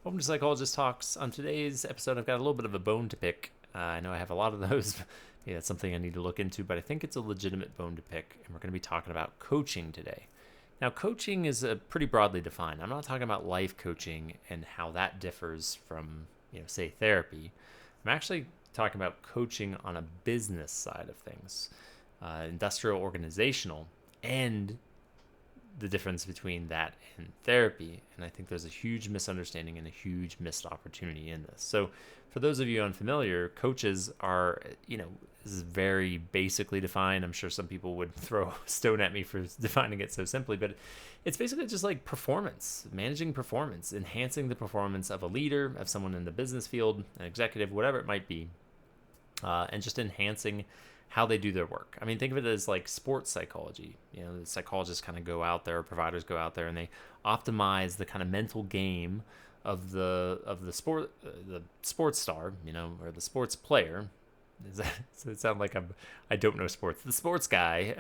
Welcome to Psychologist Talks. On today's episode, I've got a little bit of a bone to pick. I know I have a lot of those. Yeah, that's something I need to look into, but I think it's a legitimate bone to pick, and we're going to be talking about coaching today. Now, coaching is pretty broadly defined. I'm not talking about life coaching and how that differs from, say, therapy. I'm actually talking about coaching on a business side of things, industrial, organizational, and the difference between that and therapy. And I think there's a huge misunderstanding and a huge missed opportunity in this. So for those of you unfamiliar, coaches are, this is very basically defined. I'm sure some people would throw a stone at me for defining it so simply, but it's basically just like performance, managing performance, enhancing the performance of a leader, of someone in the business field, an executive, whatever it might be, and just enhancing how they do their work. I mean, think of it as like sports psychology. The psychologists kind of go out there, providers go out there, and they optimize the kind of mental game of the sports star, or the sports player. Does it sound like I don't know sports? The sports guy,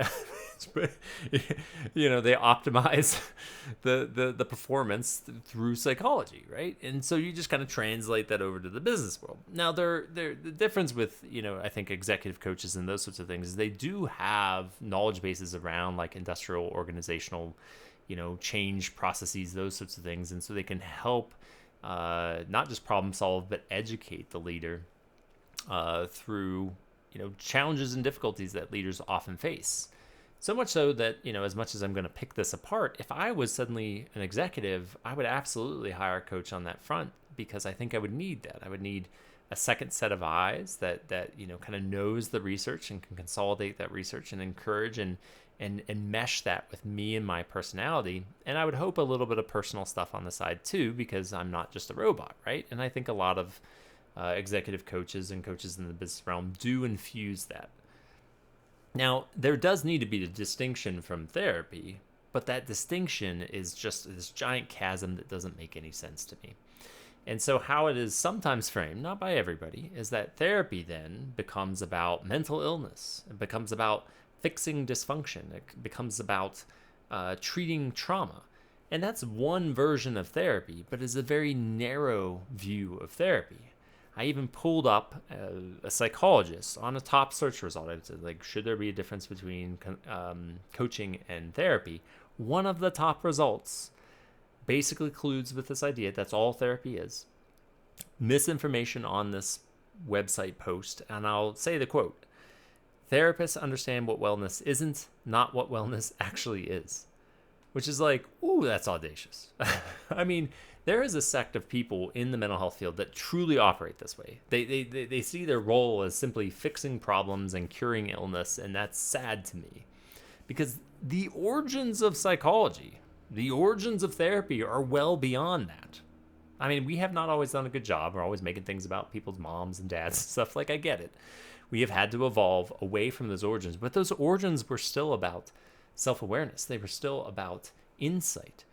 they optimize the performance through psychology, right? And so you just kind of translate that over to the business world. Now, the difference with I think executive coaches and those sorts of things is they do have knowledge bases around like industrial, organizational, change processes, those sorts of things, and so they can help not just problem solve but educate the leader through challenges and difficulties that leaders often face. So much so that as much as I'm going to pick this apart, if I was suddenly an executive, I would absolutely hire a coach on that front, because I think I would need that. I would need a second set of eyes that kind of knows the research and can consolidate that research and encourage and mesh that with me and my personality. And I would hope a little bit of personal stuff on the side too, because I'm not just a robot, right? And I think a lot of executive coaches and coaches in the business realm do infuse that. Now, there does need to be a distinction from therapy, but that distinction is just this giant chasm that doesn't make any sense to me. And so how it is sometimes framed, not by everybody, is that therapy then becomes about mental illness. It becomes about fixing dysfunction. It becomes about treating trauma. And that's one version of therapy, but is a very narrow view of therapy. I even pulled up a psychologist on a top search result. I said, like, should there be a difference between coaching and therapy? One of the top results basically colludes with this idea that's all therapy is. Misinformation on this website post, and I'll say the quote: "Therapists understand what wellness isn't, not what wellness actually is." Which is like, ooh, that's audacious. I mean, there is a sect of people in the mental health field that truly operate this way. They see their role as simply fixing problems and curing illness, and that's sad to me. Because the origins of psychology, the origins of therapy are well beyond that. I mean, we have not always done a good job. We're always making things about people's moms and dads and stuff. Like, I get it. We have had to evolve away from those origins, but those origins were still about self-awareness. They were still about insight.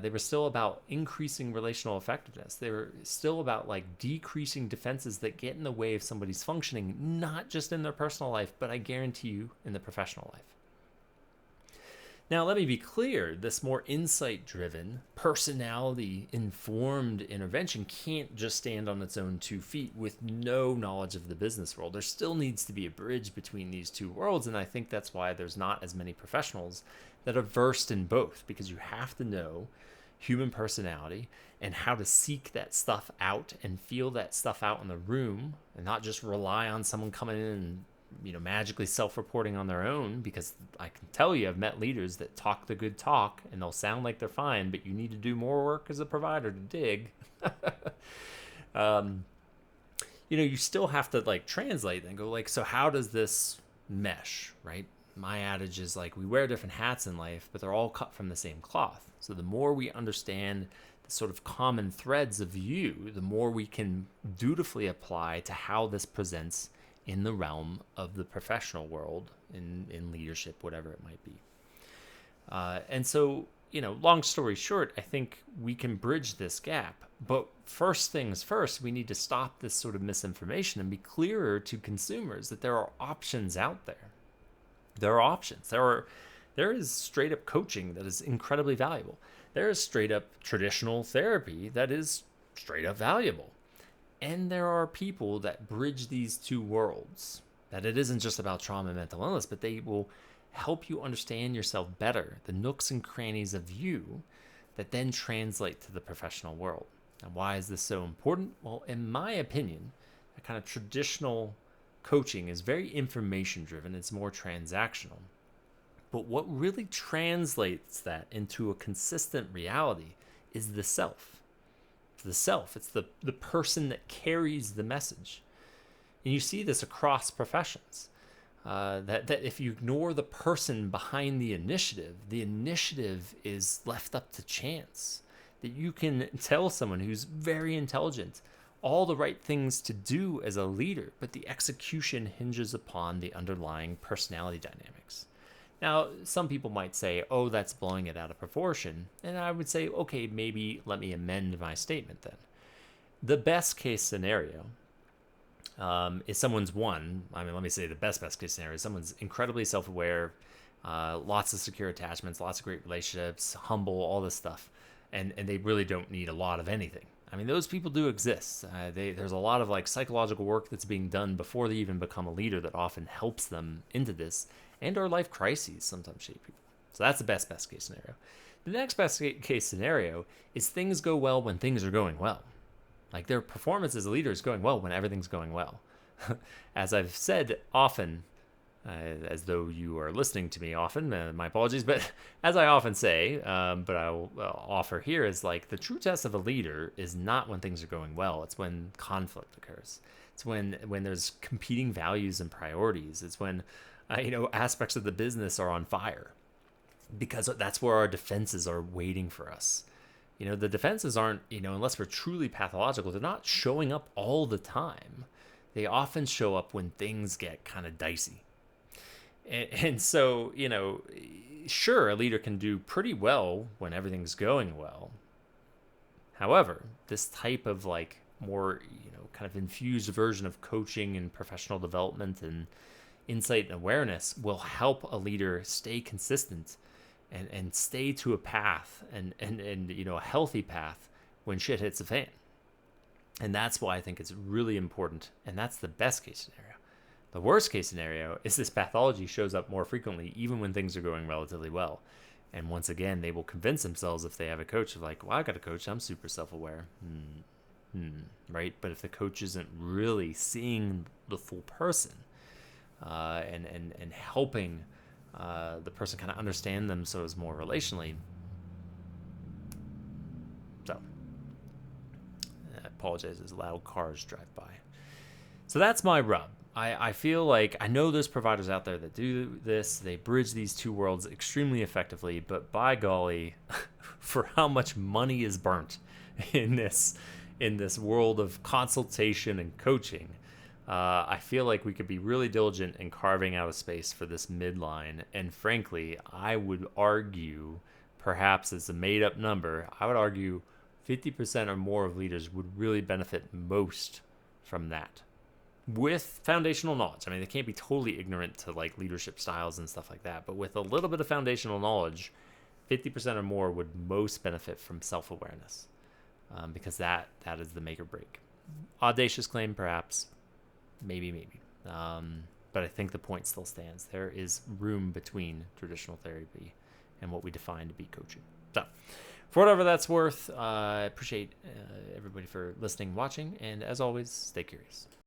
They were still about increasing relational effectiveness. They were still about like decreasing defenses that get in the way of somebody's functioning, not just in their personal life, but I guarantee you in the professional life. Now, let me be clear, this more insight-driven, personality-informed intervention can't just stand on its own 2 feet with no knowledge of the business world. There still needs to be a bridge between these two worlds, and I think that's why there's not as many professionals that are versed in both, because you have to know human personality and how to seek that stuff out and feel that stuff out in the room, and not just rely on someone coming in and magically self-reporting on their own, because I can tell you I've met leaders that talk the good talk and they'll sound like they're fine, but you need to do more work as a provider to dig. You still have to like translate and go like, so how does this mesh, right? My adage is like, we wear different hats in life, but they're all cut from the same cloth. So the more we understand the sort of common threads of view, the more we can dutifully apply to how this presents in the realm of the professional world, in leadership, whatever it might be. And so, long story short, I think we can bridge this gap. But first things first, we need to stop this sort of misinformation and be clearer to consumers that there are options out there. There are options. There is straight up coaching that is incredibly valuable. There is straight up traditional therapy that is straight up valuable. And there are people that bridge these two worlds, that it isn't just about trauma and mental illness, but they will help you understand yourself better, the nooks and crannies of you that then translate to the professional world. And why is this so important? Well, in my opinion, a kind of traditional coaching is very information driven, it's more transactional. But what really translates that into a consistent reality is the self. The self, it's the person that carries the message. And you see this across professions. That if you ignore the person behind the initiative is left up to chance. That you can tell someone who's very intelligent all the right things to do as a leader, but the execution hinges upon the underlying personality dynamics. Now, some people might say, oh, that's blowing it out of proportion. And I would say, okay, maybe let me amend my statement then. The best case scenario is someone's let me say the best case scenario is someone's incredibly self-aware, lots of secure attachments, lots of great relationships, humble, all this stuff. And they really don't need a lot of anything. I mean, those people do exist. There's a lot of like psychological work that's being done before they even become a leader that often helps them into this, and our life crises sometimes shape people. So that's the best case scenario. The next best case scenario is things go well when things are going well. Like their performance as a leader is going well when everything's going well. As I've said often, as though you are listening to me often, my apologies, but as I often say, but I will offer here is like the true test of a leader is not when things are going well. It's when conflict occurs. It's when there's competing values and priorities. It's when aspects of the business are on fire, because that's where our defenses are waiting for us. The defenses aren't, unless we're truly pathological, they're not showing up all the time. They often show up when things get kind of dicey. And so, sure, a leader can do pretty well when everything's going well. However, this type of like more, kind of infused version of coaching and professional development and insight and awareness will help a leader stay consistent and stay to a path and a healthy path when shit hits the fan. And that's why I think it's really important. And that's the best case scenario. The worst case scenario is this pathology shows up more frequently, even when things are going relatively well. And once again, they will convince themselves, if they have a coach, of like, well, I got a coach, I'm super self-aware. Right? But if the coach isn't really seeing the full person and helping the person kind of understand themselves more relationally. So, I apologize as loud cars drive by. So that's my rub. I feel like I know there's providers out there that do this. They bridge these two worlds extremely effectively, but by golly, for how much money is burnt in this world of consultation and coaching, I feel like we could be really diligent in carving out a space for this midline. And frankly, I would argue, perhaps it's a made-up number, I would argue 50% or more of leaders would really benefit most from that. With foundational knowledge. I mean, they can't be totally ignorant to like leadership styles and stuff like that, but with a little bit of foundational knowledge, 50% or more would most benefit from self-awareness, because that is the make or break. Audacious claim, perhaps. Maybe. But I think the point still stands. There is room between traditional therapy and what we define to be coaching. So, for whatever that's worth, I appreciate everybody for listening, watching, and as always, stay curious.